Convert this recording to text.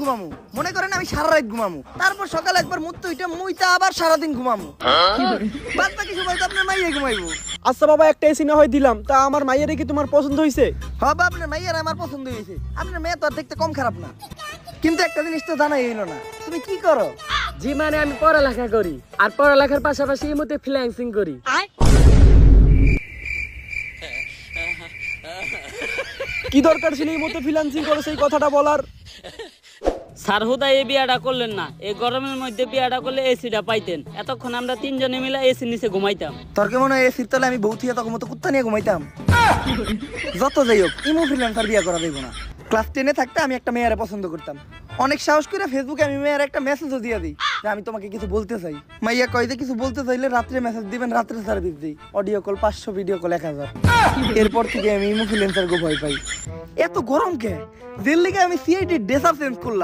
ঘুমামু, মনে করেন আমি সারা রাত ঘুমামু, তারপর সকালে একবার মুইতা আবার সারাদিন ঘুমামু। বাদ বাকি সময় তো আপনার মাইয়া ঘুমাইবো। আচ্ছা বাবা, একটা এসি না হয় দিলাম, তা আমার মাইয়ারে কি তোমার পছন্দ হয়েছে? হবে আপনার মাইয়ার আমার পছন্দ হয়েছে, আপনার মেয়ে তো আর দেখতে কম খারাপ না। কিন্তু একটা জিনিস তো জানাই হইলো না, তুমি কি করো? জি মানে আমি পড়ালেখা করি, আর পড়ালেখার পাশাপাশি এই মধ্যে ফ্রিল্যান্সিং করি। কি দরকার ছিল এই মতো ফ্রিল্যান্সিং করে সেই কথাটা বলার? স্যার হুদা এই বিয়াটা করলেন না, এই গরমের মধ্যে বিয়াটা করলে এসিটা পাইতেন, এতক্ষণ আমরা তিনজনে মিলে এসির নিচে ঘুমাইতাম। তোর কে মনে হয় এসির তলে আমি বউথিয়া তখন মতো কুত্তা নিয়ে ঘুমাইতাম? যত যাই হোক, ইমো ফ্রিল্যান্সার বিয়ে করা দেবো না। ক্লাস 10-এ থাকতে আমি একটা মেয়েরে পছন্দ করতাম। অনেক সাহস করে ফেসবুকে আমি মেয়ের একটা মেসেজও দিয়ে দিই যে আমি তোমাকে কিছু বলতে চাই। মাইয়া কয় যে কিছু বলতে চাইলে রাত্রে মেসেজ দিবেন, রাত্রে সার্ভিস দিই। Audio call 500, video call 1000। এরপর থেকে আমি ইমো ফ্রিল্যান্সার গো ভয় পাই। এত গরম কে? জেল লিগে আমি সিআইডি ড্রেস আপ চেঞ্জ করলাম।